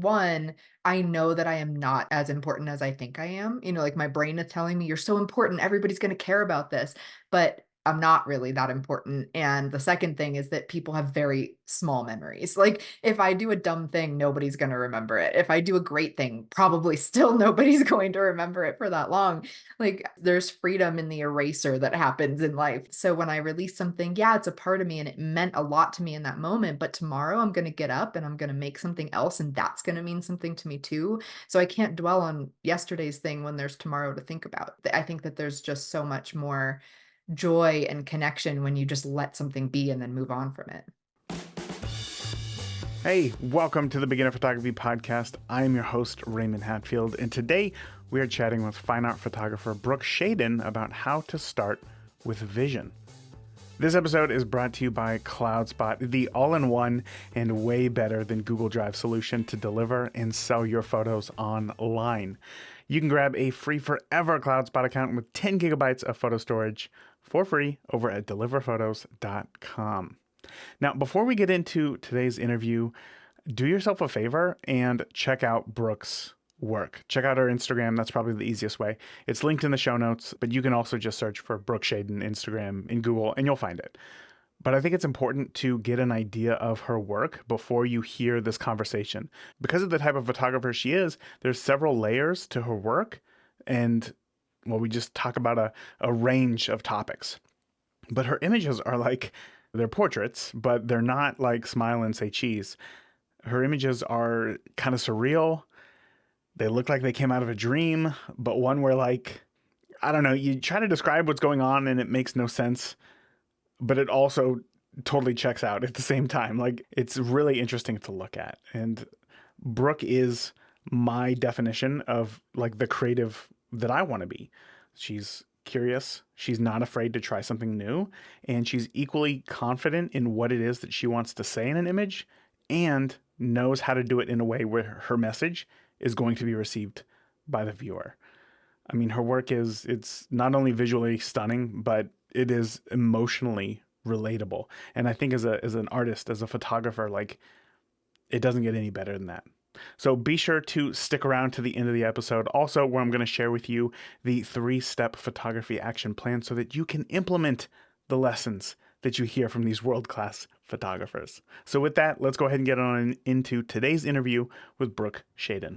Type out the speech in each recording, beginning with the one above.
one, I know that I am not as important as I think I am. Like my brain is telling me, you're so important. Everybody's going to care about this. But I'm not really that important. And the second thing is that people have very small memories. Like if I do a dumb thing, nobody's going to remember it. If I do a great thing, probably still nobody's going to remember it for that long. Like there's freedom in the eraser that happens in life. So when I release something, yeah, it's a part of me and it meant a lot to me in that moment. But tomorrow I'm going to get up and I'm going to make something else and that's going to mean something to me too. So I can't dwell on yesterday's thing when there's tomorrow to think about. I think that there's just so much more joy and connection when you just let something be and then move on from it. Hey, welcome to the Beginner Photography Podcast. I am your host, Raymond Hatfield, and today we are chatting with fine art photographer Brooke Shaden about how to start with vision. This episode is brought to you by CloudSpot, the all-in-one and way better than Google Drive solution to deliver and sell your photos online. You can grab a free forever CloudSpot account with 10 gigabytes of photo storage for free over at deliverphotos.com. Now, before we get into today's interview, do yourself a favor and check out Brooke's work. Check out her Instagram. That's probably the easiest way. It's linked in the show notes, but you can also just search for Brooke Shaden Instagram in Google and you'll find it. But I think it's important to get an idea of her work before you hear this conversation. Because of the type of photographer she is, there's several layers to her work. And, well, we just talk about a range of topics. But her images are like, they're portraits, but they're not like smile and say cheese. Her images are kind of surreal. They look like they came out of a dream, but one where like, I don't know, you try to describe what's going on and it makes no sense, but it also totally checks out at the same time. Like it's really interesting to look at. And Brooke is my definition of like the creative that I want to be. She's curious. She's not afraid to try something new. And she's equally confident in what it is that she wants to say in an image and knows how to do it in a way where her message is going to be received by the viewer. I mean, her work it's not only visually stunning, but it is emotionally relatable. And I think as an artist, as a photographer, like it doesn't get any better than that. So be sure to stick around to the end of the episode, also where I'm going to share with you the 3-step photography action plan so that you can implement the lessons that you hear from these world-class photographers. So with that, let's go ahead and get on into today's interview with Brooke Shaden.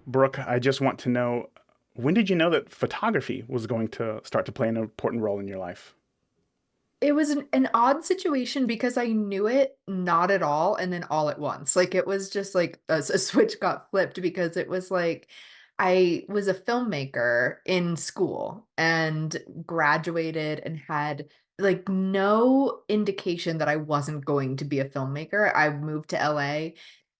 Brooke, I just want to know, when did you know that photography was going to start to play an important role in your life? It was an odd situation because I knew it not at all and then all at once. Like it was just like a switch got flipped because it was like I was a filmmaker in school and graduated and had like no indication that I wasn't going to be a filmmaker. I moved to LA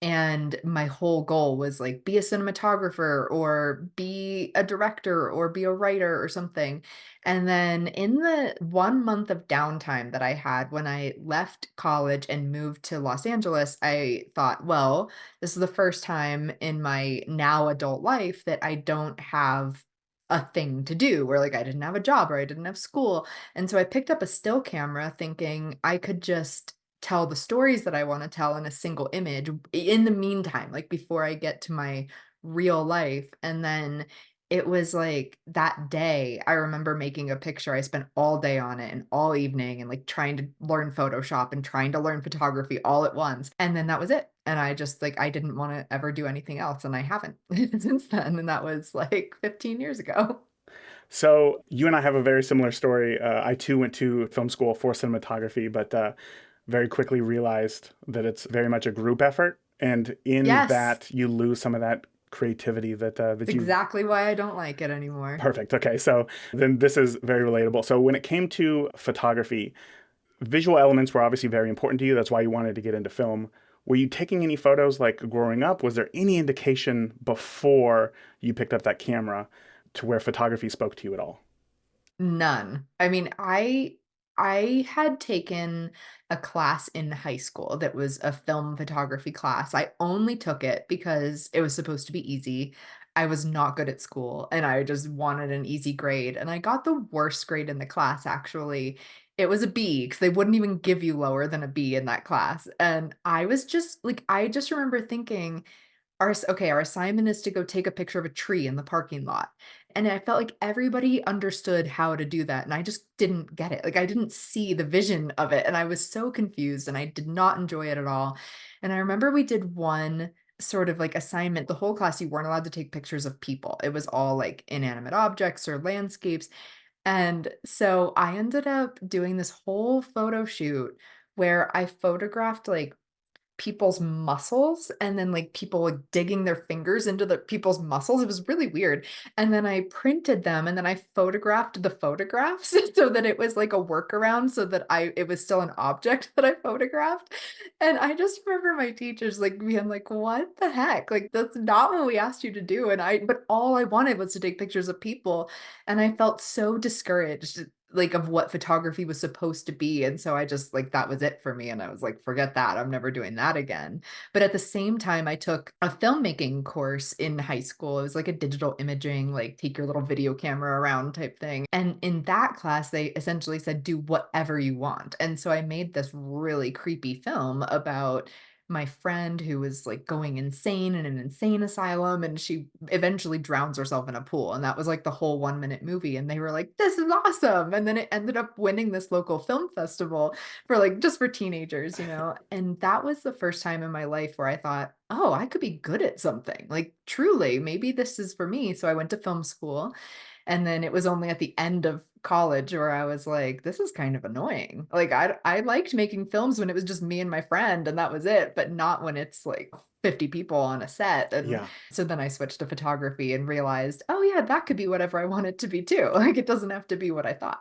and my whole goal was like be a cinematographer or be a director or be a writer or something. And then in the 1 month of downtime that I had when I left college and moved to Los Angeles, I thought, well, this is the first time in my now adult life that I don't have a thing to do, where like I didn't have a job or I didn't have school. And so I picked up a still camera thinking I could just tell the stories that I want to tell in a single image in the meantime, like before I get to my real life. And then it was like that day, I remember making a picture. I spent all day on it and all evening and like trying to learn Photoshop and trying to learn photography all at once. And then that was it. And I just like, I didn't want to ever do anything else. And I haven't since then. And that was like 15 years ago. So you and I have a very similar story. I too went to film school for cinematography, but very quickly realized that it's very much a group effort, and in Yes, that you lose some of that creativity it's that you. exactly why I don't like it anymore. Perfect. Okay, so then this is very relatable. So when it came to photography, visual elements were obviously very important to you. That's why you wanted to get into film. Were you taking any photos like growing up? Was there any indication before you picked up that camera to where photography spoke to you at all? None. I mean, I had taken a class in high school that was a film photography class. I only took it because it was supposed to be easy. I was not good at school and I just wanted an easy grade. And I got the worst grade in the class actually. It was a B because they wouldn't even give you lower than a B in that class, and I was just like, I just remember thinking, our assignment is to go take a picture of a tree in the parking lot, and I felt like everybody understood how to do that, and I just didn't get it, like, I didn't see the vision of it, and I was so confused, and I did not enjoy it at all, and I remember we did one sort of, like, assignment. The whole class, you weren't allowed to take pictures of people. It was all, like, inanimate objects or landscapes, and so I ended up doing this whole photo shoot where I photographed, like, people's muscles and then, like, people, like, digging their fingers into the people's muscles. It was really weird, and then I printed them, and then I photographed the photographs so that it was like a workaround so that I it was still an object that I photographed, and I just remember my teachers, like, being like, "What the heck? Like, that's not what we asked you to do," and I but all I wanted was to take pictures of people, and I felt so discouraged, like, of what photography was supposed to be, and so I just like, that was it for me, and I was like, "Forget that, I'm never doing that again." But at the same time, I took a filmmaking course in high school. It was like a digital imaging, like, take your little video camera around type thing, and in that class, they essentially said, "Do whatever you want," and so I made this really creepy film about my friend who was, like, going insane in an insane asylum, and she eventually drowns herself in a pool, and that was, like, the whole one-minute movie, and they were like, "This is awesome," and then it ended up winning this local film festival for, like just for teenagers, and that was the first time in my life where I thought, "Oh, I could be good at something, like, truly, maybe this is for me," so I went to film school, and then it was only at the end of college where I was like, "This is kind of annoying." Like, I liked making films when it was just me and my friend and that was it, but not when it's like 50 people on a set, and Yeah. so then I switched to photography and realized, "Oh yeah, that could be whatever I want it to be too." Like, it doesn't have to be what I thought.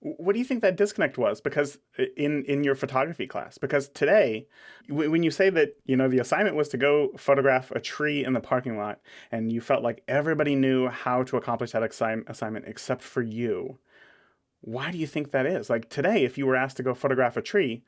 What do you think that disconnect was? Because in your photography class, because today, when you say that the assignment was to go photograph a tree in the parking lot, and you felt like everybody knew how to accomplish that assignment except for you, why do you think that is? Like today, if you were asked to go photograph a tree,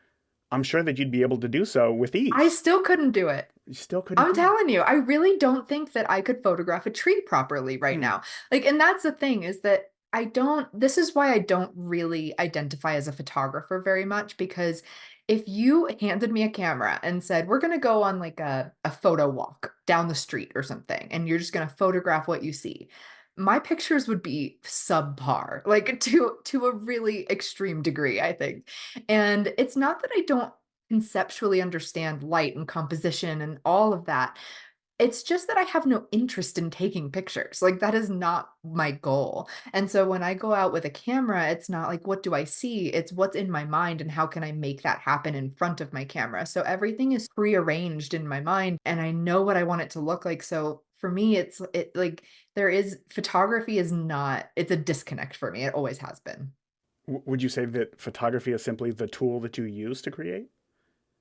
I'm sure that you'd be able to do so with I ease. still couldn't do it. You still couldn't I'm do it. telling you, I really don't think that I could photograph a tree properly right Hmm. now. Like, and that's the thing is that I don't this is why I don't really identify as a photographer very much because if you handed me a camera and said, "We're gonna go on like a photo walk down the street or something, and you're just gonna photograph what you see," my pictures would be subpar, like to a really extreme degree, I think. And it's not that I don't conceptually understand light and composition and all of that. It's just that I have no interest in taking pictures. Like, that is not my goal. And so when I go out with a camera, it's not like, what do I see? It's what's in my mind and how can I make that happen in front of my camera. So everything is prearranged in my mind and I know what I want it to look like. So for me, it like there is photography is not, it's a disconnect for me. It always has been. Would you say that photography is simply the tool that you use to create?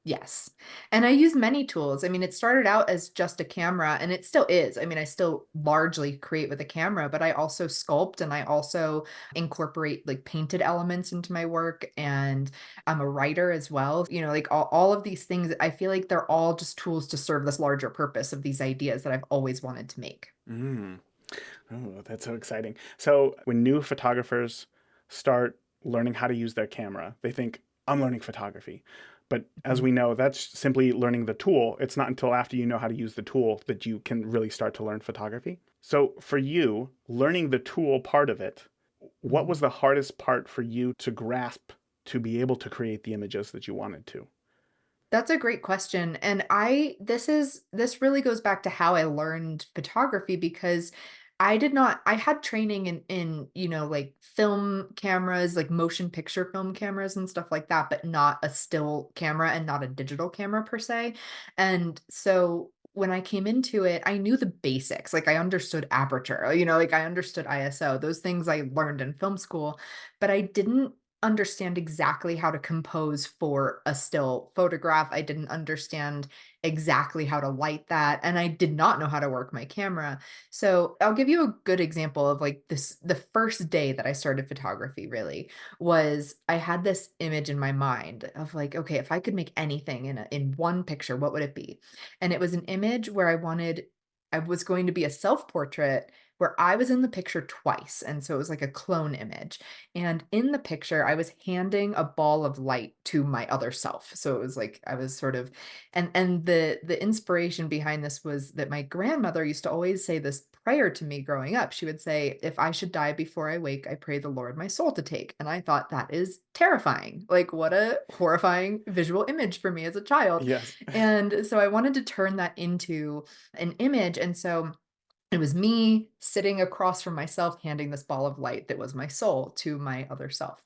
Yes. And I use many tools. I mean, it started out as just a camera and it still is. I mean, I still largely create with a camera, but I also sculpt and I also incorporate like painted elements into my work. And I'm a writer as well. Like all of these things, I feel like they're all just tools to serve this larger purpose of these ideas that I've always wanted to make. Mm. Oh, that's so exciting. So when new photographers start learning how to use their camera, they think, I'm learning photography. But as Mhm. we know, that's simply learning the tool. It's not until after you know how to use the tool that you can really start to learn photography. So for you, learning the tool part of it, what Mhm. was the hardest part for you to grasp to be able to create the images that you wanted to? That's a great question. And this really goes back to how I learned photography because I had training in like film cameras, like motion picture film cameras and stuff like that, but not a still camera and not a digital camera per se. And so when I came into it, I knew the basics. Like I understood aperture, like I understood ISO. Those things I learned in film school, but I didn't understand exactly how to compose for a still photograph. I didn't understand exactly how to light that, and I did not know how to work my camera. So, I'll give you a good example of like this the first day that I started photography really was I had this image in my mind of like, okay, if I could make anything in one picture, what would it be? And it was an image where I was going to be a self-portrait, where I was in the picture twice. And so it was like a clone image. And in the picture, I was handing a ball of light to my other self. So it was like I was sort of, and the inspiration behind this was that my grandmother used to always say this prayer to me growing up. She would say, "If I should die before I wake, I pray the Lord my soul to take." And I thought that is terrifying. Like, what a horrifying visual image for me as a child. Yes. And so I wanted to turn that into an image. And so it was me sitting across from myself, handing this ball of light that was my soul to my other self.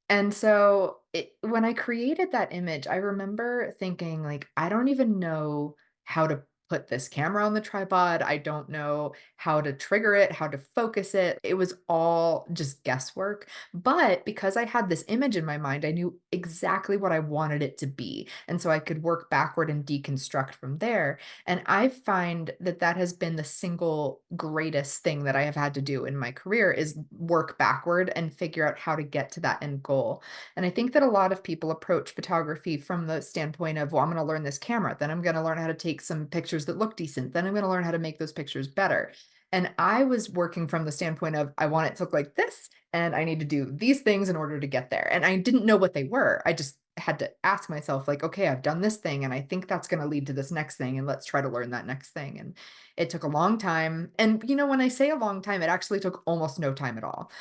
And so when I created that image, I remember thinking, like, I don't even know how to put this camera on the tripod. I don't know how to trigger it, how to focus it. It was all just guesswork. But because I had this image in my mind, I knew exactly what I wanted it to be. And so I could work backward and deconstruct from there. And I find that that has been the single greatest thing that I have had to do in my career is work backward and figure out how to get to that end goal. And I think that a lot of people approach photography from the standpoint of, well, I'm going to learn this camera, then I'm going to learn how to take some pictures that look decent, then I'm going to learn how to make those pictures better. And I was working from the standpoint of, I want it to look like this, and I need to do these things in order to get there. And I didn't know what they were. I just had to ask myself, like, okay, I've done this thing and I think that's going to lead to this next thing. And let's try to learn that next thing. And it took a long time. And, when I say a long time, it actually took almost no time at all,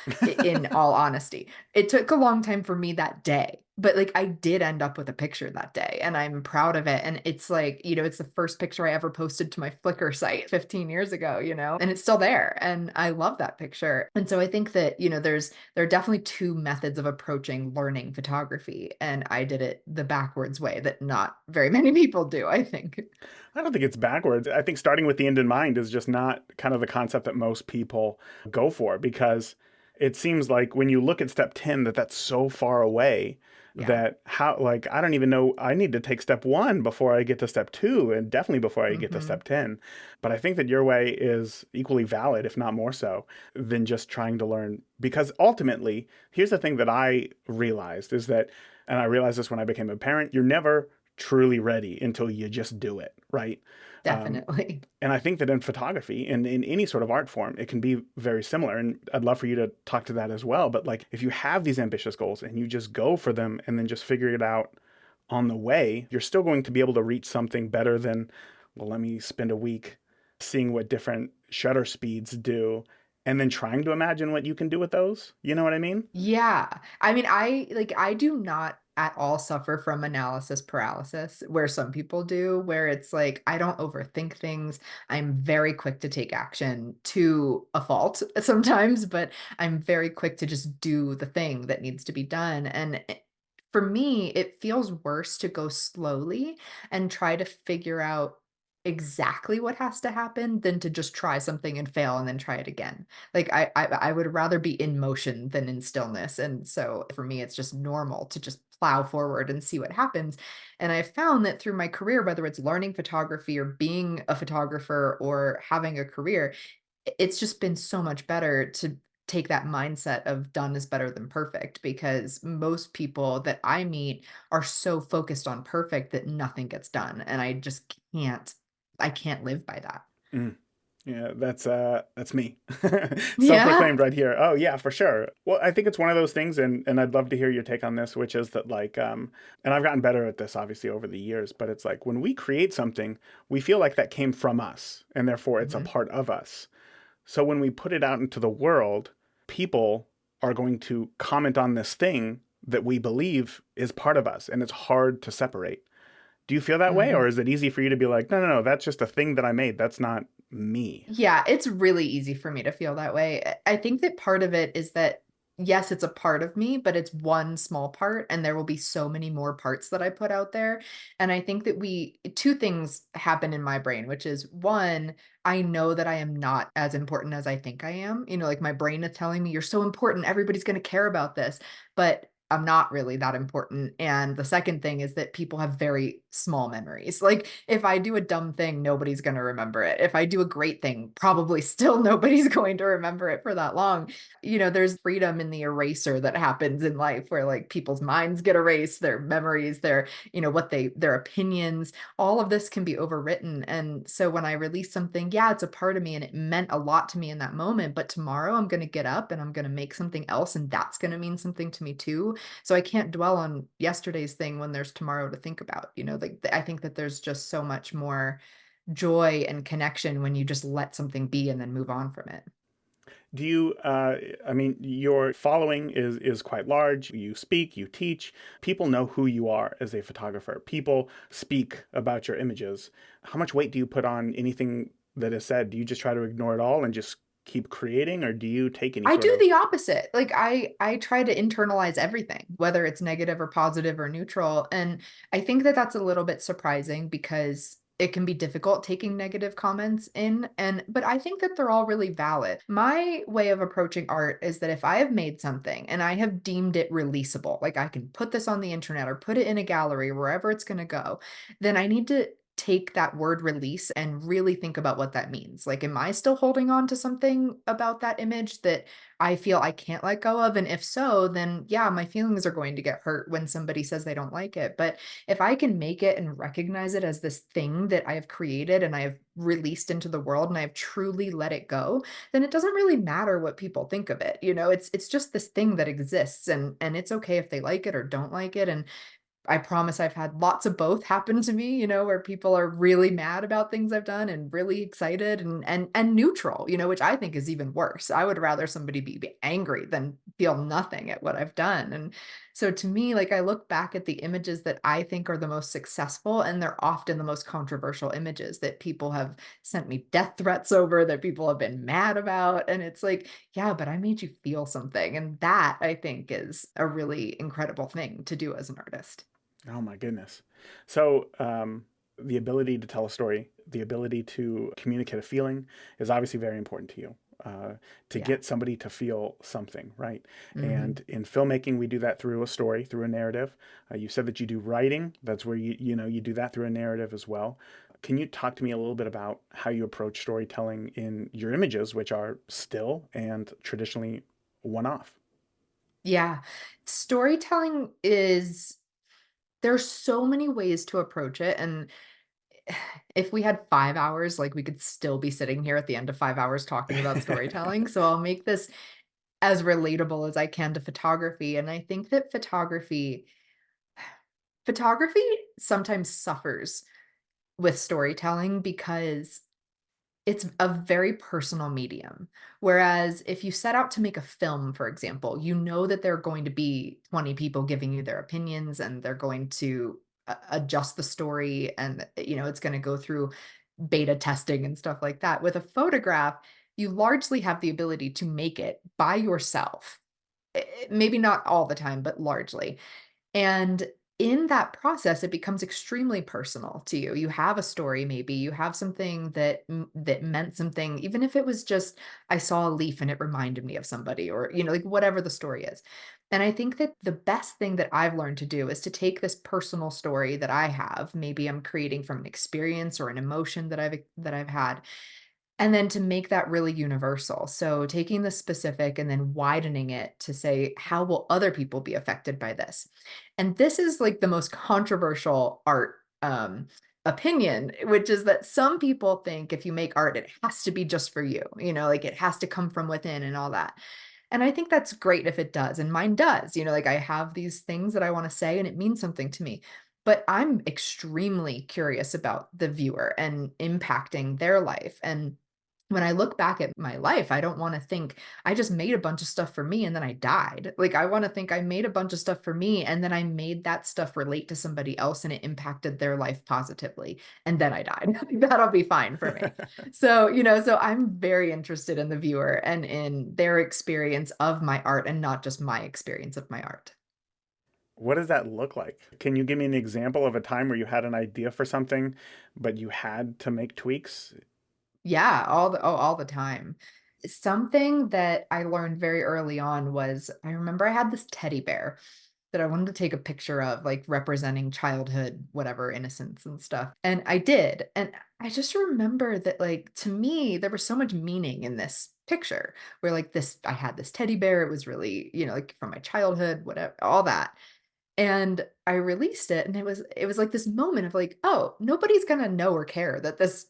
in all honesty. It took a long time for me that day. But like I did end up with a picture that day and I'm proud of it. And it's like, it's the first picture I ever posted to my Flickr site 15 years ago, and it's still there. And I love that picture. And so I think that, there are definitely two methods of approaching learning photography. And I did it the backwards way that not very many people do, I think. I don't think it's backwards. I think starting with the end in mind is just not kind of the concept that most people go for, because it seems like when you look at step 10 that that's so far away Yeah. that how, like, I don't even know, I need to take step 1 before I get to step 2 and definitely before I get to Hmm. step 10. But I think that your way is equally valid, if not more so, than just trying to learn, because ultimately, here's the thing that I realized is that, and I realized this when I became a parent, you're never truly ready until you just do it, right? Um, Definitely. and I think that in photography and in any sort of art form, it can be very similar. And I'd love for you to talk to that as well. But like, if you have these ambitious goals and you just go for them and then just figure it out on the way, you're still going to be able to reach something better than, well, let me spend a week seeing what different shutter speeds do and then trying to imagine what you can do with those. You know what I mean? Yeah. I mean, I do not at all suffer from analysis paralysis where some people do, where it's like I don't overthink things. I'm very quick to take action to a fault sometimes, but I'm very quick to just do the thing that needs to be done. And for me, it feels worse to go slowly and try to figure out exactly what has to happen than to just try something and fail and then try it again. Like, I would rather be in motion than in stillness, and so for me, it's just normal to just plow forward and see what happens, and I've found that through my career, whether it's learning photography or being a photographer or having a career, it's just been so much better to take that mindset of done is better than perfect, because most people that I meet are so focused on perfect that nothing gets done, and I can't live by that. Mm. Yeah, that's me. Yeah. Self-proclaimed right here. Oh yeah, for sure. Well, I think it's one of those things, and I'd love to hear your take on this, which is that like and I've gotten better at this obviously over the years, but it's like when we create something, we feel like that came from us and therefore it's a Mhm. part of us. So when we put it out into the world, people are going to comment on this thing that we believe is part of us, and it's hard to separate. Do you feel that way, or Mhm. is it easy for you to be like, no, no, no, that's just a thing that I made. That's not me. Yeah, it's really easy for me to feel that way. I think that part of it is that, yes, it's a part of me, but it's one small part, and there will be so many more parts that I put out there. And I think that two things happen in my brain, which is one, I know that I am not as important as I think I am. Like my brain is telling me, you're so important. Everybody's going to care about this. But I'm not really that important. And the second thing is that people have very small memories. Like if I do a dumb thing, nobody's going to remember it. If I do a great thing, probably still nobody's going to remember it for that long. There's freedom in the eraser that happens in life where like people's minds get erased, their memories, their opinions, all of this can be overwritten. And so when I release something, yeah, it's a part of me and it meant a lot to me in that moment. But tomorrow I'm going to get up and I'm going to make something else and that's going to mean something to me too. So I can't dwell on yesterday's thing when there's tomorrow to think about. Like I think that there's just so much more joy and connection when you just let something be and then move on from it. Do you, I mean, your following is quite large. You speak, you teach. People know who you are as a photographer. People speak about your images. How much weight do you put on anything that is said? Do you just try to ignore it all and just keep creating, or do you take any I sort do of? the opposite. Like I try to internalize everything, whether it's negative or positive or neutral. And I think that that's a little bit surprising because it can be difficult taking negative comments in but I think that they're all really valid. My way of approaching art is that if I have made something and I have deemed it releasable, like I can put this on the internet or put it in a gallery wherever it's going to go, then I need to take that word release and really think about what that means. Like, am I still holding on to something about that image that I feel I can't let go of? And if so, then yeah, my feelings are going to get hurt when somebody says they don't like it. But if I can make it and recognize it as this thing that I have created and I have released into the world and I've truly let it go, then it doesn't really matter what people think of it. It's just this thing that exists and it's okay if they like it or don't like it. And I promise I've had lots of both happen to me, where people are really mad about things I've done and really excited and neutral, which I think is even worse. I would rather somebody be angry than feel nothing at what I've done. And so to me, like I look back at the images that I think are the most successful, and they're often the most controversial images that people have sent me death threats over, that people have been mad about. And it's like, yeah, but I made you feel something. And that I think is a really incredible thing to do as an artist. Oh my goodness. So, the ability to tell a story, the ability to communicate a feeling is obviously very important to you. To Yeah. get somebody to feel something, right? Mhm. And in filmmaking, we do that through a story, through a narrative. You said that you do writing. That's where you do that through a narrative as well. Can you talk to me a little bit about how you approach storytelling in your images, which are still and traditionally one-off? Yeah. Storytelling is there's so many ways to approach it, and if we had 5 hours, like, we could still be sitting here at the end of 5 hours talking about storytelling, so I'll make this as relatable as I can to photography, and I think that photography sometimes suffers with storytelling because it's a very personal medium. Whereas if you set out to make a film, for example, you know that there are going to be 20 people giving you their opinions and they're going to adjust the story and it's going to go through beta testing and stuff like that. With a photograph, you largely have the ability to make it by yourself. Maybe not all the time, but largely. And in that process, it becomes extremely personal to you. You have a story, maybe you have something that meant something, even if it was just I saw a leaf and it reminded me of somebody, or like whatever the story is. And I think that the best thing that I've learned to do is to take this personal story that I have, maybe I'm creating from an experience or an emotion that I've had, and then to make that really universal. So taking the specific and then widening it to say, how will other people be affected by this? And this is like the most controversial art opinion, which is that some people think if you make art, it has to be just for you, like it has to come from within and all that. And I think that's great if it does. And mine does, like I have these things that I want to say and it means something to me. But I'm extremely curious about the viewer and impacting their life. And when I look back at my life, I don't wanna think, "I just made a bunch of stuff for me and then I died." Like, I wanna think I made a bunch of stuff for me, and then I made that stuff relate to somebody else, and it impacted their life positively, and then I died. That'll be fine for me. So I'm very interested in the viewer and in their experience of my art and not just my experience of my art. What does that look like? Can you give me an example of a time where you had an idea for something, but you had to make tweaks? Yeah, all the time. Something that I learned very early on was I remember I had this teddy bear. that I wanted to take a picture of, like, representing childhood, whatever, innocence and stuff, and I did, and I just remember that, like, to me, there was so much meaning in this picture where, like, this I had this teddy bear, it was really, like, from my childhood, whatever, all that, and I released it, and it was like this moment of like, "Oh, nobody's gonna know or care that this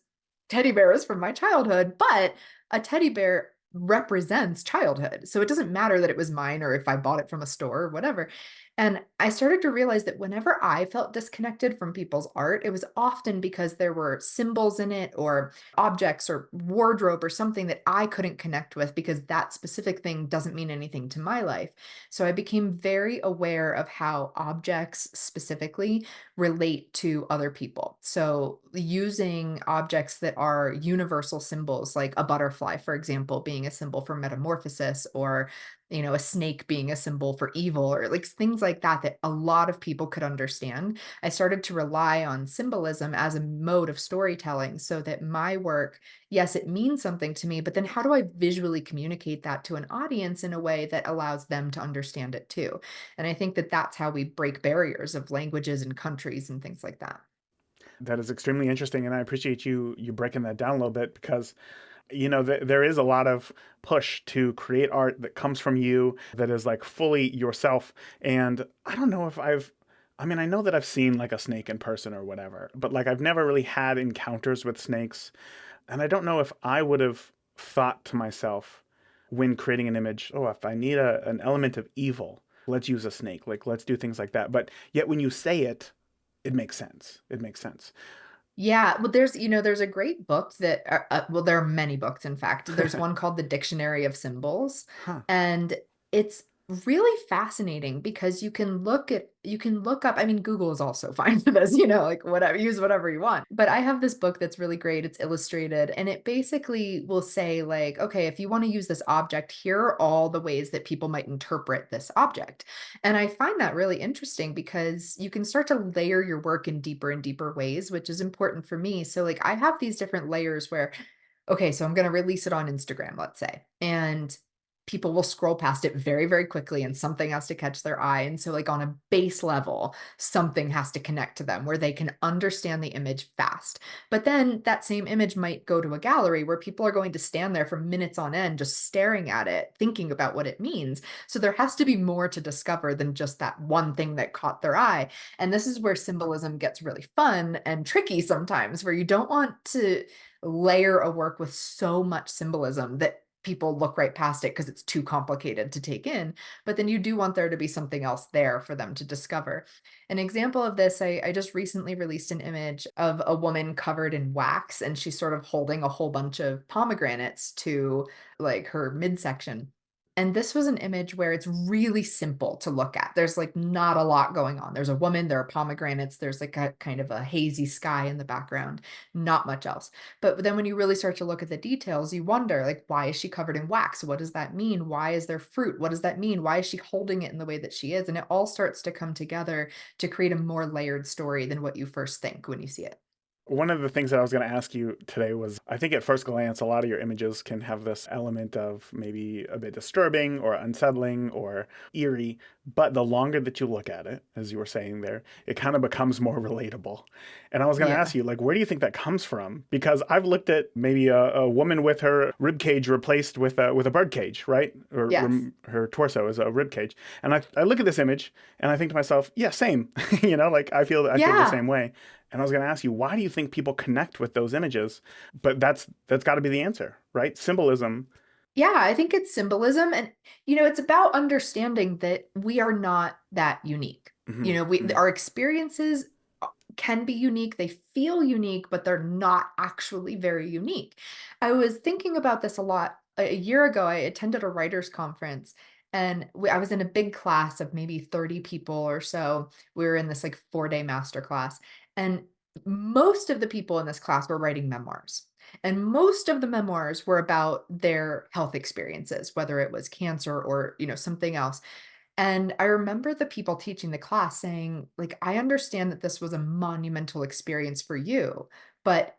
teddy bear is from my childhood," but a teddy bear represents childhood, so it doesn't matter that it was mine or if I bought it from a store or whatever, and I started to realize that whenever I felt disconnected from people's art, it was often because there were symbols in it or objects or wardrobe or something that I couldn't connect with because that specific thing doesn't mean anything to my life. So I became very aware of how objects specifically relate to other people. So using objects that are universal symbols, like a butterfly, for example, being a symbol for metamorphosis, or a snake being a symbol for evil, or like things like that, that a lot of people could understand. I started to rely on symbolism as a mode of storytelling so that my work, yes, it means something to me, but then how do I visually communicate that to an audience in a way that allows them to understand it too? And I think that that's how we break barriers of languages and countries and things like that. That is extremely interesting, and I appreciate you breaking that down a little bit because there is a lot of push to create art that comes from you that is like fully yourself. And I don't know if I mean, I know that I've seen like a snake in person or whatever, but like I've never really had encounters with snakes. And I don't know if I would have thought to myself when creating an image, oh, if I need an element of evil, let's use a snake. Like, let's do things like that. But yet when you say it, it makes sense. It makes sense. Yeah, well, there's a great book that, well, there are many books, in fact. There's one called The Dictionary of Symbols, Huh. and it's really fascinating because you can look up, I mean, Google is also fine for this, like whatever, use whatever you want. But I have this book that's really great. It's illustrated, and it basically will say like, okay, if you want to use this object, here are all the ways that people might interpret this object. And I find that really interesting because you can start to layer your work in deeper and deeper ways, which is important for me. So, like, I have these different layers where, okay, so I'm going to release it on Instagram, let's say, and people will scroll past it very, very quickly and something has to catch their eye. And so, like, on a base level, something has to connect to them where they can understand the image fast. But then that same image might go to a gallery where people are going to stand there for minutes on end just staring at it, thinking about what it means. So there has to be more to discover than just that one thing that caught their eye. And this is where symbolism gets really fun and tricky sometimes, where you don't want to layer a work with so much symbolism that people look right past it because it's too complicated to take in. But then you do want there to be something else there for them to discover. An example of this, I just recently released an image of a woman covered in wax, and she's sort of holding a whole bunch of pomegranates to like her midsection. And this was an image where it's really simple to look at. There's like not a lot going on. There's a woman, there are pomegranates, there's like a kind of a hazy sky in the background, not much else. But then when you really start to look at the details, you wonder, like, why is she covered in wax? What does that mean? Why is there fruit? What does that mean? Why is she holding it in the way that she is? And it all starts to come together to create a more layered story than what you first think when you see it. One of the things that I was going to ask you today was I think at first glance, a lot of your images can have this element of maybe a bit disturbing or unsettling or eerie. But the longer that you look at it, as you were saying there, it kind of becomes more relatable. And I was going to ask Yeah. you, like, where do you think that comes from? Because I've looked at maybe a woman with her rib cage replaced with a bird cage, right? Or Yes. her torso is a rib cage. And I look at this image and I think to myself, yeah, same. Like I feel the Yeah. same way. And I was going to ask you, why do you think people connect with those images? But that's got to be the answer, right? Symbolism. Yeah, I think it's symbolism, and it's about understanding that we are not that unique. Hmm. Our experiences can be unique, they feel unique, but they're not actually very unique. I was thinking about this a lot. A year ago, I attended a writers conference, and I was in a big class of maybe 30 people or so. We were in this like 4-day master class, and most of the people in this class were writing memoirs. And most of the memoirs were about their health experiences, whether it was cancer or, something else. And I remember the people teaching the class saying, like, I understand that this was a monumental experience for you, but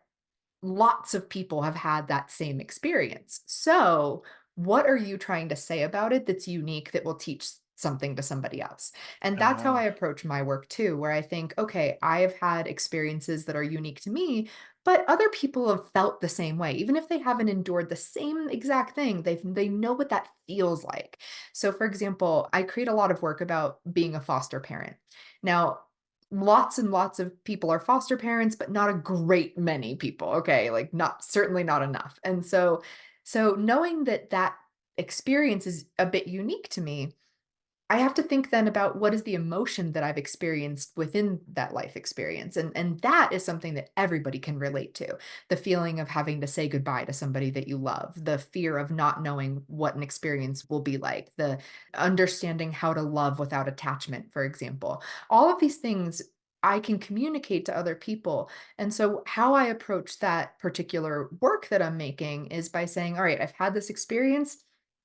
lots of people have had that same experience. So, what are you trying to say about it that's unique that will teach something to somebody else. And that's how I Ah, approach my work too, where I think, okay, I have had experiences that are unique to me, but other people have felt the same way. Even if they haven't endured the same exact thing, they know what that feels like. So for example, I create a lot of work about being a foster parent. Now, lots and lots of people are foster parents, but not a great many people, okay? Like not certainly not enough. And so knowing that that experience is a bit unique to me, I have to think then about what is the emotion that I've experienced within that life experience, and that is something that everybody can relate to. The feeling of having to say goodbye to somebody that you love, the fear of not knowing what an experience will be like, the understanding how to love without attachment, for example. All of these things I can communicate to other people, and so how I approach that particular work that I'm making is by saying, "All right, I've had this experience.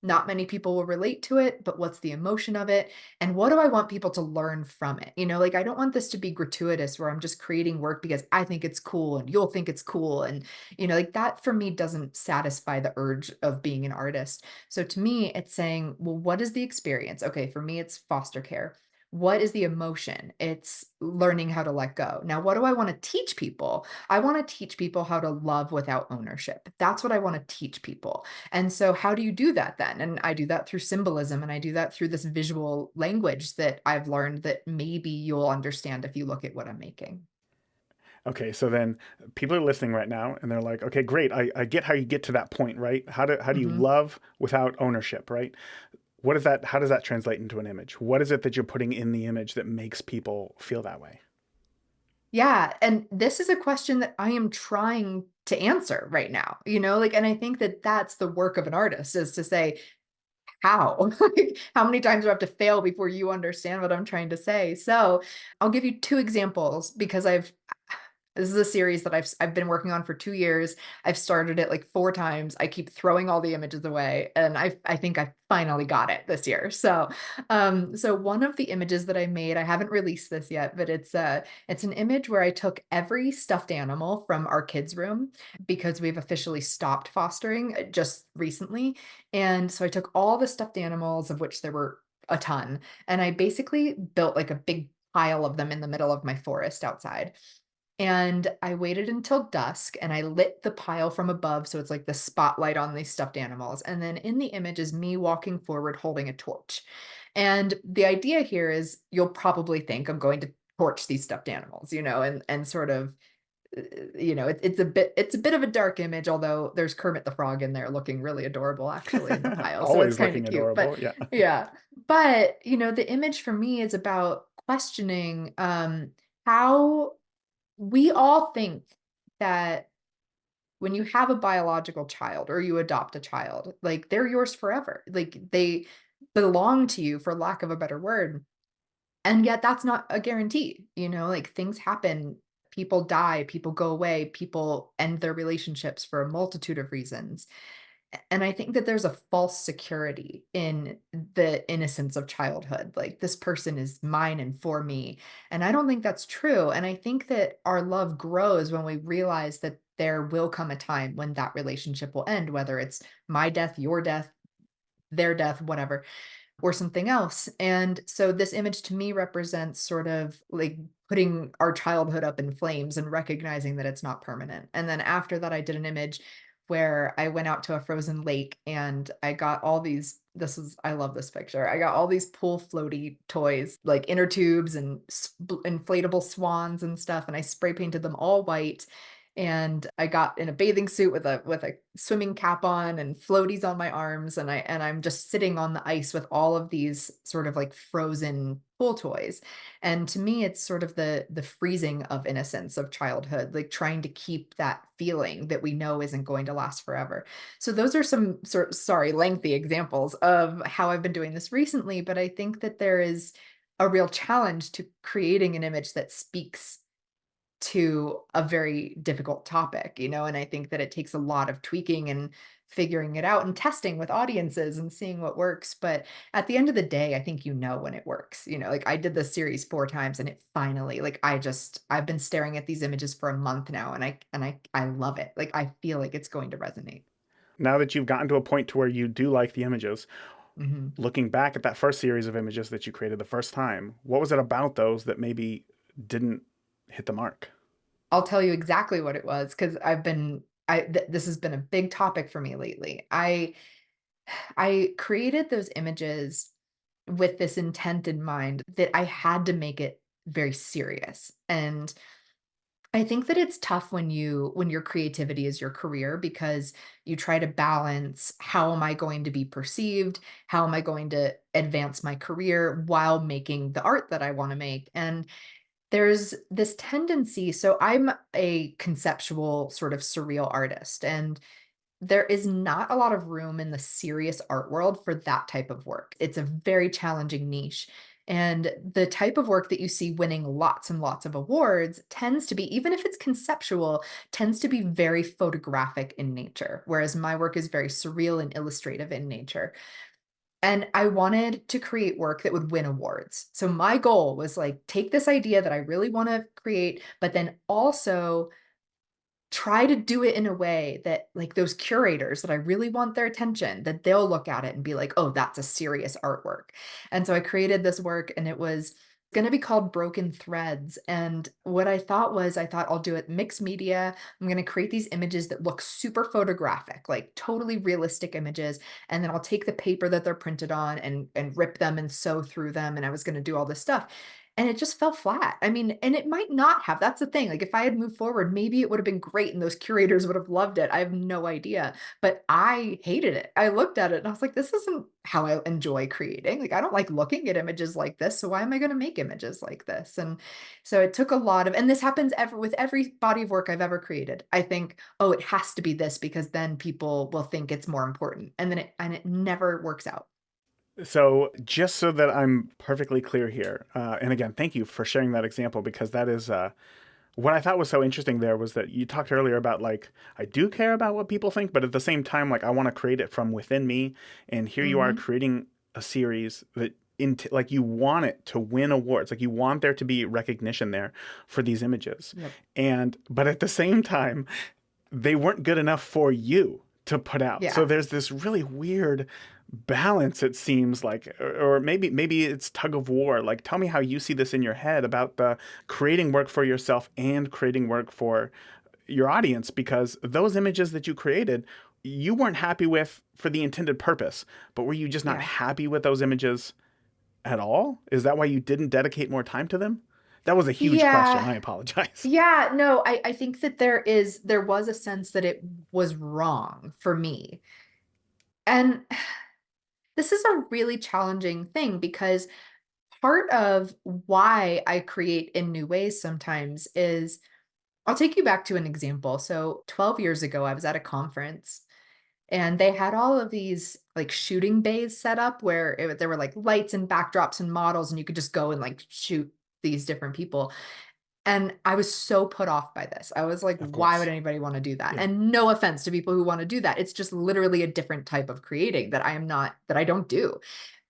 Not many people will relate to it, but what's the emotion of it? And what do I want people to learn from it?" Like I don't want this to be gratuitous where I'm just creating work because I think it's cool and you'll think it's cool. And, like that for me doesn't satisfy the urge of being an artist. So to me, it's saying, well, what is the experience? Okay, for me, it's foster care. What is the emotion? It's learning how to let go. Now, what do I want to teach people? I want to teach people how to love without ownership. That's what I want to teach people. And so how do you do that then? And I do that through symbolism and I do that through this visual language that I've learned that maybe you'll understand if you look at what I'm making. okay. So then people are listening right now and they're like, okay, great. I get how you get to that point, right? How do you Mhm. love without ownership, right? What is that? How does that translate into an image? What is it that you're putting in the image that makes people feel that way? Yeah, and this is a question that I am trying to answer right now, like, and I think that that's the work of an artist is to say, how? Like, how many times do I have to fail before you understand what I'm trying to say? So, I'll give you 2 examples because this is a series that I've been working on for 2 years. I've started it, like, 4 times. I keep throwing all the images away, and I think I finally got it this year. So one of the images that I made, I haven't released this yet, but it's an image where I took every stuffed animal from our kids' room because we've officially stopped fostering, just recently, and so I took all the stuffed animals, of which there were a ton, and I basically built, like, a big pile of them in the middle of my forest outside. And I waited until dusk and I lit the pile from above, so it's like the spotlight on these stuffed animals, and then in the image is me walking forward holding a torch. And the idea here is you'll probably think I'm going to torch these stuffed animals, and sort of, it's a bit of a dark image, although there's Kermit the Frog in there looking really adorable actually in the pile, so it's Always kinda looking cute, but adorable. Yeah. yeah. But, the image for me is about questioning, how we all think that when you have a biological child or you adopt a child, like they're yours forever. Like they belong to you for lack of a better word. And yet that's not a guarantee, like things happen, people die, people go away, people end their relationships for a multitude of reasons. And I think that there's a false security in the innocence of childhood. Like, this person is mine and for me. And I don't think that's true. And I think that our love grows when we realize that there will come a time when that relationship will end, whether it's my death, your death, their death, whatever, or something else. And so this image to me represents sort of like putting our childhood up in flames and recognizing that it's not permanent. And then after that, I did an image where I went out to a frozen lake and I got all these. I love this picture. I got all these pool floaty toys, like inner tubes and inflatable swans and stuff. And I spray painted them all white. And I got in a bathing suit with a swimming cap on and floaties on my arms, and I'm just sitting on the ice with all of these sort of like frozen pool toys. And to me, it's sort of the freezing of innocence of childhood, like trying to keep that feeling that we know isn't going to last forever. So those are some sorry, lengthy examples of how I've been doing this recently, but I think that there is a real challenge to creating an image that speaks to a very difficult topic, and I think that it takes a lot of tweaking and figuring it out and testing with audiences and seeing what works. But at the end of the day, I think when it works. Like I did this series 4 times and it finally like I've been staring at these images for a month now and I love it. Like I feel like it's going to resonate. Now that you've gotten to a point to where you do like the images, Mhm. Looking back at that first series of images that you created the first time, what was it about those that maybe didn't hit the mark? I'll tell you exactly what it was because this has been a big topic for me lately. I created those images with this intent in mind that I had to make it very serious. And I think that it's tough when your creativity is your career because you try to balance how am I going to be perceived? How am I going to advance my career while making the art that I want to make? And there's this tendency, so I'm a conceptual sort of surreal artist, and there is not a lot of room in the serious art world for that type of work. It's a very challenging niche. And the type of work that you see winning lots and lots of awards tends to be, even if it's conceptual, tends to be very photographic in nature, whereas my work is very surreal and illustrative in nature. And I wanted to create work that would win awards. So my goal was like, take this idea that I really want to create, but then also try to do it in a way that like those curators that I really want their attention, that they'll look at it and be like, "Oh, that's a serious artwork." And so I created this work and it was going to be called Broken Threads. And what I thought was I thought I'll do it mixed media. I'm going to create these images that look super photographic, like totally realistic images, and then I'll take the paper that they're printed on and rip them and sew through them, and I was going to do all this stuff. And it just fell flat. I mean, and it might not have. That's the thing. Like, if I had moved forward, maybe it would have been great and those curators would have loved it. I have no idea. But I hated it. I looked at it and I was like, this isn't how I enjoy creating. Like, I don't like looking at images like this. So why am I going to make images like this? And so it took a lot of, and this happens with every body of work I've ever created. I think, oh, it has to be this because then people will think it's more important. And then it never works out. So, just so that I'm perfectly clear here, and again, thank you for sharing that example because that is what I thought was so interesting there was that you talked earlier about like, I do care about what people think, but at the same time, like, I want to create it from within me. And here you are Hmm. creating a series that, like, you want it to win awards, like, you want there to be recognition there for these images. Yep. But at the same time, they weren't good enough for you to put out. So Yeah. there's this really weird balance, it seems like, or maybe it's tug of war. Like, tell me how you see this in your head about the creating work for yourself and creating work for your audience, because those images that you created, you weren't happy with for the intended purpose, but were you just not Yeah. happy with those images at all? Is that why you didn't dedicate more time to them? That was a huge question. Yeah. I apologize. Yeah, no, I think that there was a sense that it was wrong for me. And this is a really challenging thing because part of why I create in new ways sometimes is I'll take you back to an example. So 12 years ago, I was at a conference and they had all of these like shooting bays set up where there were like lights and backdrops and models, and you could just go and like shoot these different people. And I was so put off by this. I was like, Of why would course. anybody want to do that? Yeah. And no offense to people who want to do that. It's just literally a different type of creating that that I don't do.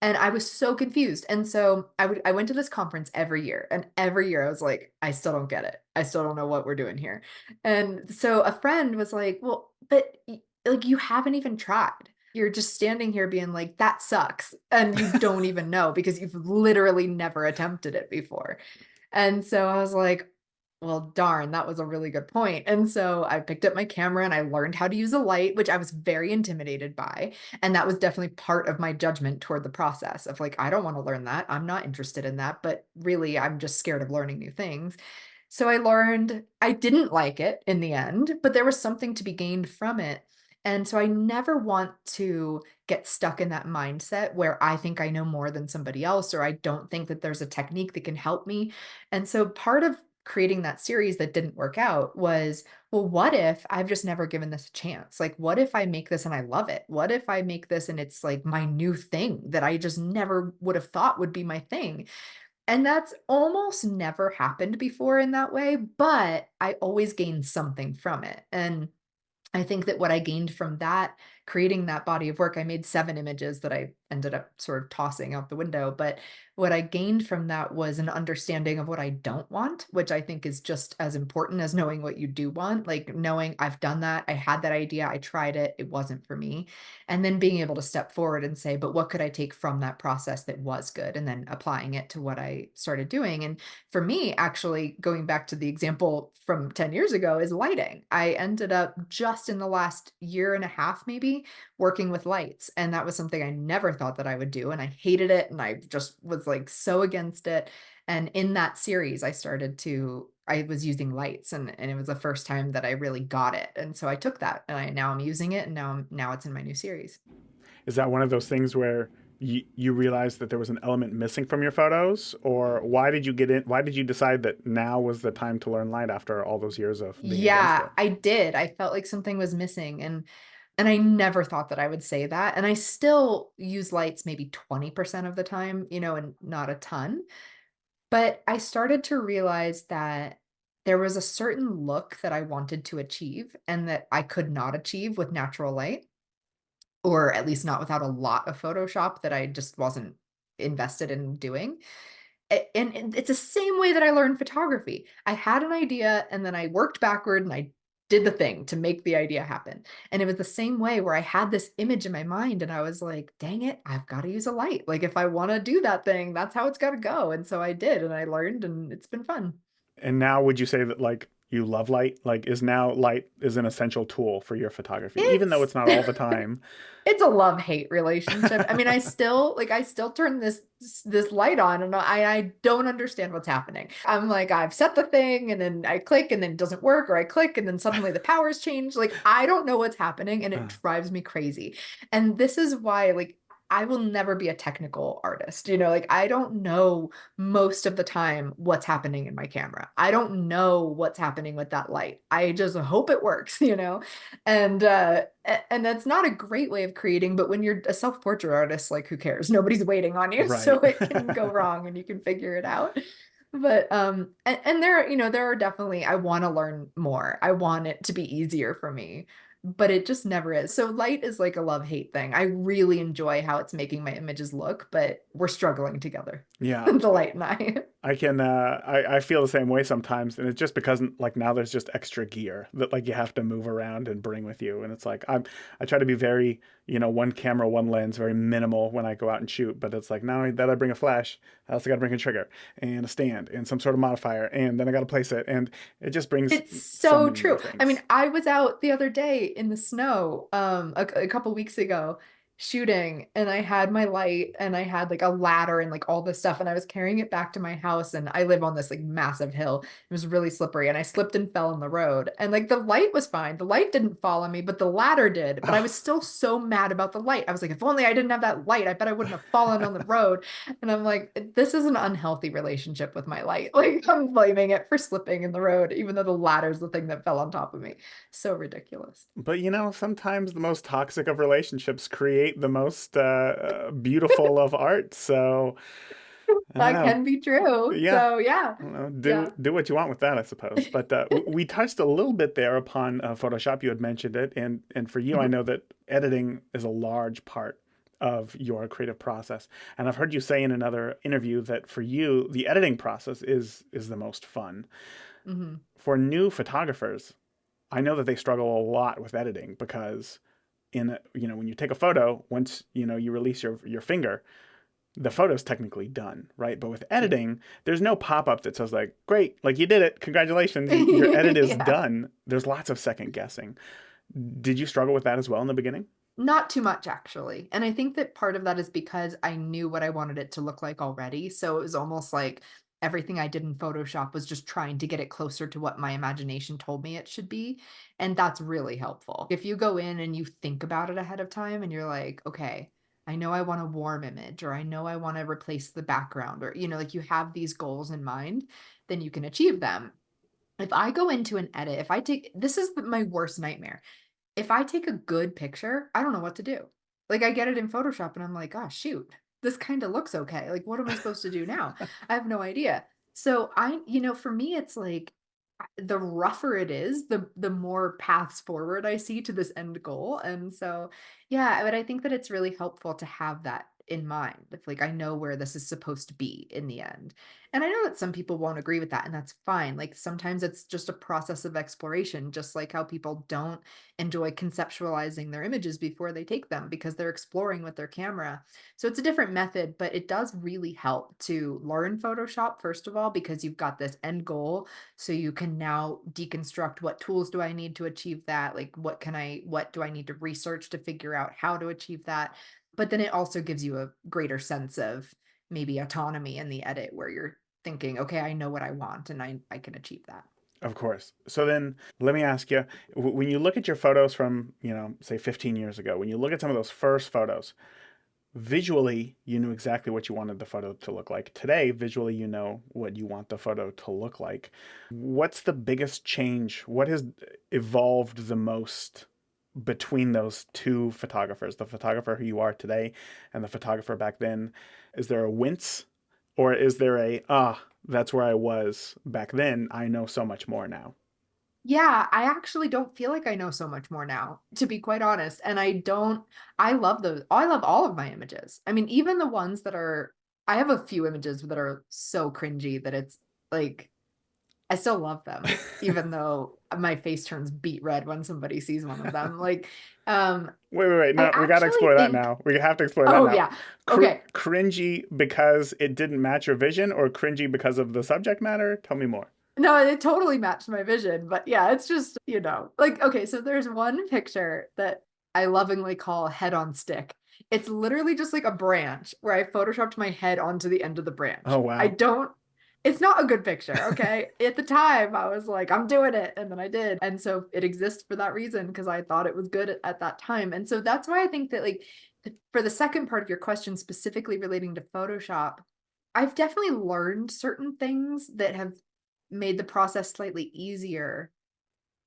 And I was so confused. And so I went to this conference every year. And every year I was like, I still don't get it. I still don't know what we're doing here. And so a friend was like, well, but like you haven't even tried. You're just standing here being like, that sucks. And you don't even know because you've literally never attempted it before. And so I was like, well, darn, that was a really good point. And so I picked up my camera and I learned how to use a light, which I was very intimidated by. And that was definitely part of my judgment toward the process of like, I don't want to learn that. I'm not interested in that. But really, I'm just scared of learning new things. So I learned I didn't like it in the end, but there was something to be gained from it. And so I never want to get stuck in that mindset where I think I know more than somebody else, or I don't think that there's a technique that can help me. And so part of creating that series that didn't work out was, well, what if I've just never given this a chance? Like, what if I make this and I love it? What if I make this and it's like my new thing that I just never would have thought would be my thing? And that's almost never happened before in that way, but I always gained something from it. And I think that what I gained from that creating that body of work. I made 7 images that I ended up sort of tossing out the window, but what I gained from that was an understanding of what I don't want, which I think is just as important as knowing what you do want, like, knowing I've done that, I had that idea, I tried it, it wasn't for me, and then being able to step forward and say, "But what could I take from that process that was good?" And then applying it to what I started doing, and for me, actually, going back to the example from 10 years ago is lighting. I ended up just in the last year and a half, maybe, working with lights. And that was something I never thought that I would do. And I hated it. And I just was like so against it. And in that series, I was using lights and it was the first time that I really got it. And so I took that and now I'm using it and now it's in my new series. Is that one of those things where you realized that there was an element missing from your photos, or why did you get in? Why did you decide that now was the time to learn light after all those years of being against Yeah, it? I did. I felt like something was missing and I never thought that I would say that. And I still use lights maybe 20% of the time, and not a ton. But I started to realize that there was a certain look that I wanted to achieve and that I could not achieve with natural light, or at least not without a lot of Photoshop that I just wasn't invested in doing. And it's the same way that I learned photography. I had an idea and then I worked backward and I did the thing to make the idea happen. And it was the same way where I had this image in my mind and I was like, dang it, I've got to use a light. Like if I want to do that thing, that's how it's got to go. And so I did and I learned and it's been fun. And now, would you say that like you love light? Like, is now light is an essential tool for your photography, even though It's it's not all the time? it's a love-hate relationship. I mean, I still turn this light on and I don't understand what's happening. I'm like, I've set the thing and then I click and then it doesn't work, or I click and then suddenly the powers change. Like, I don't know what's happening and it drives me crazy. And this is why, like, I will never be a technical artist. Like I don't know most of the time what's happening in my camera. I don't know what's happening with that light. I just hope it works. And that's not a great way of creating, but when you're a self-portrait artist, like who cares? Nobody's waiting on you, so Right. it can go wrong and you can figure it out. But and there are definitely I want to learn more. I want it to be easier for me, but it just never is. So light is like a love-hate thing. I really enjoy how it's making my images look, but we're struggling together. Yeah. The light and I. I can I feel the same way sometimes, and it's just because like now there's just extra gear that like you have to move around and bring with you, and it's like I try to be very, one camera, one lens, very minimal when I go out and shoot, but it's like now that I bring a flash, I also got to bring a trigger and a stand and some sort of modifier, and then I got to place it, and it just brings It's so so many new true. I mean, things. I was out the other day in the snow, a couple weeks ago shooting, and I had my light and I had like a ladder and like all this stuff, and I was carrying it back to my house. And I live on this like massive hill. It was really slippery, and I slipped and fell in the road. And like the light was fine. The light didn't fall on me, but the ladder did. But I was Oh. still so mad about the light. I was like, if only I didn't have that light, I bet I wouldn't have fallen on the road. And I'm like, this is an unhealthy relationship with my light. Like, I'm blaming it for slipping in the road, even though the ladder's the thing that fell on top of me. So ridiculous. But sometimes the most toxic of relationships create the most beautiful of art. So I don't That know. can be true. Yeah, So, yeah. do Yeah. do what you want with that, I suppose. But we touched a little bit there upon Photoshop. You had mentioned it, and for you, I Mhm. know that editing is a large part of your creative process. And I've heard you say in another interview that for you, the editing process is the most fun. Mhm. For new photographers, I know that they struggle a lot with editing because when you take a photo, once you release your finger, the photo's technically done, right? But with Yeah. editing, there's no pop-up that says like, "Great, like you did it, congratulations, your edit is Yeah. done." There's lots of second guessing. Did you struggle with that as well in the beginning? Not too much, actually. And I think that part of that is because I knew what I wanted it to look like already. So it was almost like everything I did in Photoshop was just trying to get it closer to what my imagination told me it should be. And that's really helpful. If you go in and you think about it ahead of time and you're like, okay, I know I want a warm image, or I know I want to replace the background, or, like you have these goals in mind, then you can achieve them. If I go into an edit, if I take this is my worst nightmare. If I take a good picture, I don't know what to do. Like, I get it in Photoshop and I'm like, "Oh, shoot. This kinda looks okay. Like, what am I supposed to do now?" I have no idea. So for me, it's like the rougher it is, the more paths forward I see to this end goal. And so, yeah, but I think that it's really helpful to have that in mind. If like I know where this is supposed to be in the end. And I know that some people won't agree with that, and that's fine. Like sometimes it's just a process of exploration, just like how people don't enjoy conceptualizing their images before they take them because they're exploring with their camera. So it's a different method, but it does really help to learn Photoshop, first of all, because you've got this end goal, so you can now deconstruct what tools do I need to achieve that? Like what do I need to research to figure out how to achieve that? But then it also gives you a greater sense of maybe autonomy in the edit where you're thinking, okay, I know what I want and I can achieve that. Of course. So then let me ask you, when you look at your photos from, say 15 years ago, when you look at some of those first photos, visually, you knew exactly what you wanted the photo to look like. Today, visually, you know what you want the photo to look like. What's the biggest change? What has evolved the most between those two photographers, the photographer who you are today and the photographer back then? Is there a wince, or is there that's where I was back then? I know so much more now. Yeah, I actually don't feel like I know so much more now, to be quite honest. And I love those. I love all of my images. I mean, even the ones that are, I have a few images that are so cringy that it's like, I still love them, even though my face turns beet red when somebody sees one of them. Like, um, Wait. I No, we got to actually explore that think, now. We have to explore that oh now. yeah, okay. Cringy because it didn't match your vision, or cringy because of the subject matter? Tell me more. No, it totally matched my vision, but yeah, it's just, like, okay, so there's one picture that I lovingly call head on stick. It's literally just like a branch where I photoshopped my head onto the end of the Oh, branch. wow. It's not a good picture, okay? At the time, I was like, I'm doing it, and then I did. And so it exists for that reason because I thought it was good at that time. And so that's why I think that like for the second part of your question, specifically relating to Photoshop, I've definitely learned certain things that have made the process slightly easier,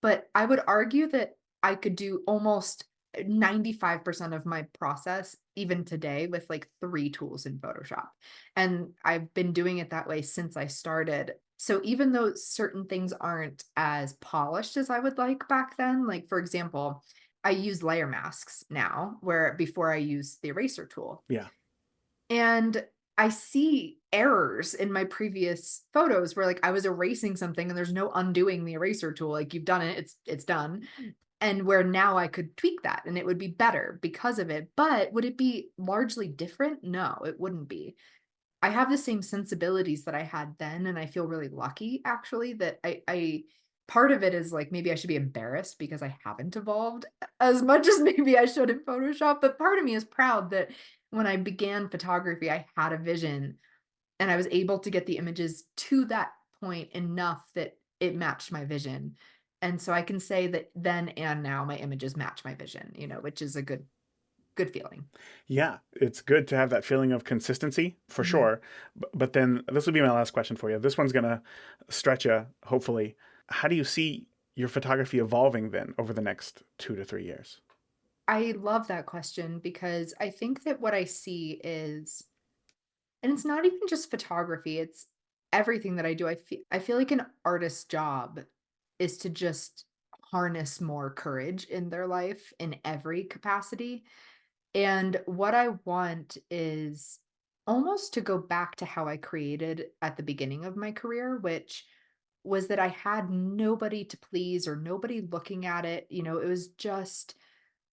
but I would argue that I could do almost 95% of my process even today with like 3 tools in Photoshop. And I've been doing it that way since I started. So even though certain things aren't as polished as I would like back then, like for example, I use layer masks now, where before I use the eraser tool. Yeah. And I see errors in my previous photos where like I was erasing something and there's no undoing the eraser tool. Like you've done it, it's done. And where now I could tweak that and it would be better because of it. But would it be largely different? No, it wouldn't be. I have the same sensibilities that I had then, and I feel really lucky actually that I part of it is like maybe I should be embarrassed because I haven't evolved as much as maybe I should in Photoshop, but part of me is proud that when I began photography, I had a vision and I was able to get the images to that point enough that it matched my vision. And so I can say that then and now my images match my vision, which is a good feeling. Yeah, it's good to have that feeling of consistency for Mhm. sure. But then this will be my last question for you. This one's going to stretch you, hopefully. How do you see your photography evolving then over the next 2 to 3 years? I love that question because I think that what I see is, and it's not even just photography, it's everything that I do. I feel like an artist's job is to just harness more courage in their life in every capacity. And what I want is almost to go back to how I created at the beginning of my career, which was that I had nobody to please or nobody looking at it. It was just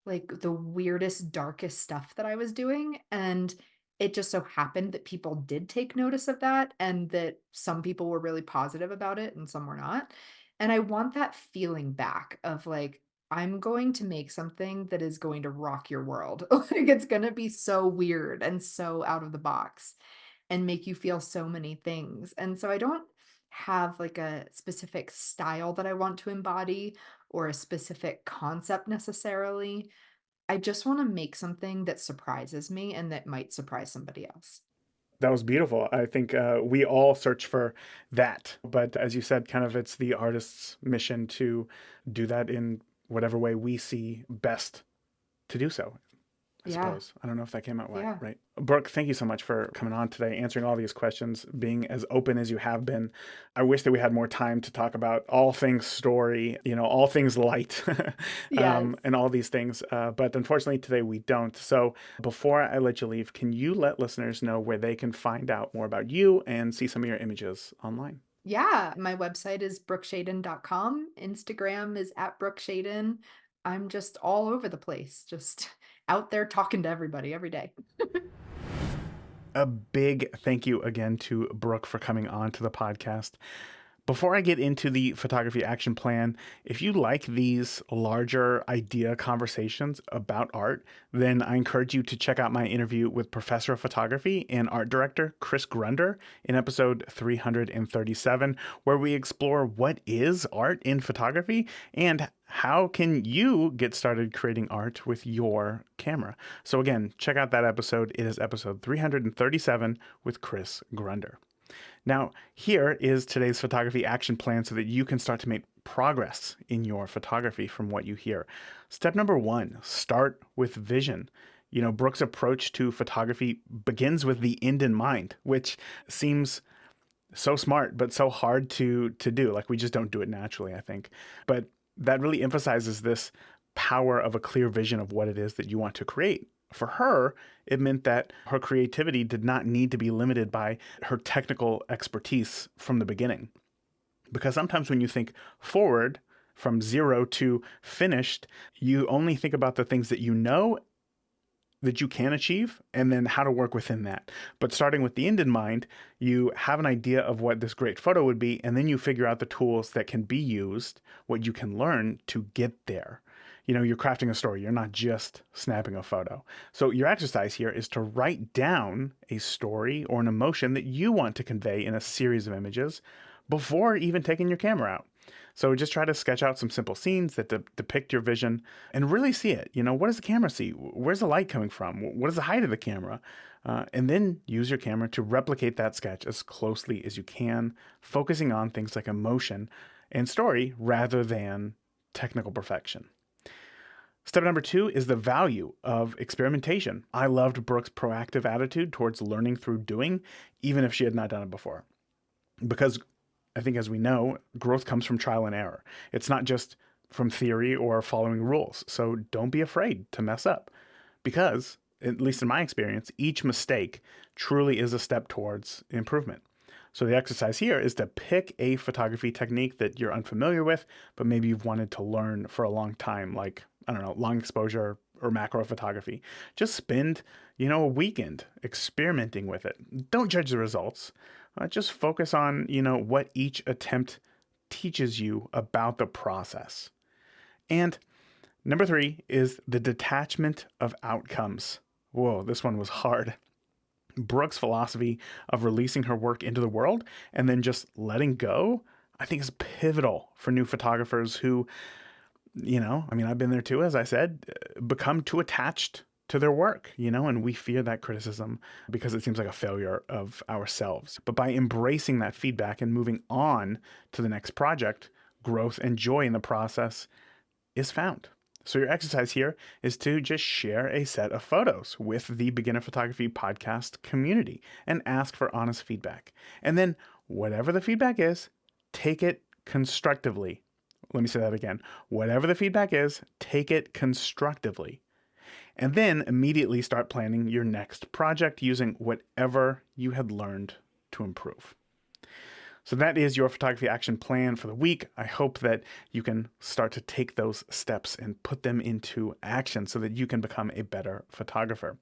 like the weirdest, darkest stuff that I was doing. And it just so happened that people did take notice of that and that some people were really positive about it and some were not. And I want that feeling back of like, I'm going to make something that is going to rock your world. Like it's going to be so weird and so out of the box and make you feel so many things. And so I don't have like a specific style that I want to embody or a specific concept necessarily. I just wanna make something that surprises me and that might surprise somebody else. That was beautiful. I think we all search for that. But as you said, kind of it's the artist's mission to do that in whatever way we see best to do so. I Yeah. suppose. I don't know if that came out right. Yeah. Right. Brooke, thank you so much for coming on today, answering all these questions, being as open as you have been. I wish that we had more time to talk about all things story, all things light, Yes. and all these things. But unfortunately, today we don't. So before I let you leave, can you let listeners know where they can find out more about you and see some of your images online? Yeah. My website is brookeshaden.com. Instagram is at Brooke Shaden. I'm just all over the place, just out there talking to everybody every day. A big thank you again to Brooke for coming on to the podcast. Before I get into the photography action plan, if you like these larger idea conversations about art, then I encourage you to check out my interview with Professor of Photography and Art Director Chris Grunder in episode 337, where we explore what is art in photography and how can you get started creating art with your camera. So again, check out that episode. It is episode 337 with Chris Grunder. Now, here is today's photography action plan so that you can start to make progress in your photography from what you hear. Step number one, start with vision. Brooke's approach to photography begins with the end in mind, which seems so smart, but so hard to do. Like we just don't do it naturally, I think. But that really emphasizes this power of a clear vision of what it is that you want to create. For her, it meant that her creativity did not need to be limited by her technical expertise from the beginning. Because sometimes when you think forward from zero to finished, you only think about the things that you know that you can achieve and then how to work within that. But starting with the end in mind, you have an idea of what this great photo would be, and then you figure out the tools that can be used, what you can learn to get there. You're crafting a story. You're not just snapping a photo. So your exercise here is to write down a story or an emotion that you want to convey in a series of images before even taking your camera out. So just try to sketch out some simple scenes that depict your vision and really see it. What does the camera see? Where's the light coming from? What is the height of the camera? And then use your camera to replicate that sketch as closely as you can, focusing on things like emotion and story rather than technical perfection. Step number two is the value of experimentation. I loved Brooke's proactive attitude towards learning through doing, even if she had not done it before. Because I think, as we know, growth comes from trial and error. It's not just from theory or following rules. So don't be afraid to mess up. Because, at least in my experience, each mistake truly is a step towards improvement. So the exercise here is to pick a photography technique that you're unfamiliar with, but maybe you've wanted to learn for a long time, like, I don't know, long exposure or macro photography. Just spend, a weekend experimenting with it. Don't judge the results. Just focus on, what each attempt teaches you about the process. And number three is the detachment of outcomes. Whoa, this one was hard. Brooke's philosophy of releasing her work into the world and then just letting go, I think is pivotal for new photographers who, I've been there too, as I said, become too attached to their work, and we fear that criticism because it seems like a failure of ourselves. But by embracing that feedback and moving on to the next project, growth and joy in the process is found. So your exercise here is to just share a set of photos with the Beginner Photography Podcast community and ask for honest feedback. And then whatever the feedback is, take it constructively. Let me say that again. Whatever the feedback is, take it constructively. And then immediately start planning your next project using whatever you had learned to improve. So that is your photography action plan for the week. I hope that you can start to take those steps and put them into action so that you can become a better photographer.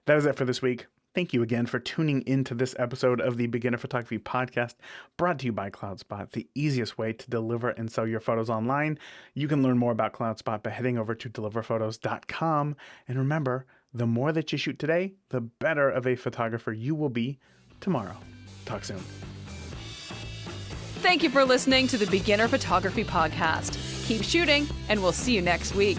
That is it for this week. Thank you again for tuning into this episode of the Beginner Photography Podcast, brought to you by CloudSpot, the easiest way to deliver and sell your photos online. You can learn more about CloudSpot by heading over to deliverphotos.com. And remember, the more that you shoot today, the better of a photographer you will be tomorrow. Talk soon. Thank you for listening to the Beginner Photography Podcast. Keep shooting, and we'll see you next week.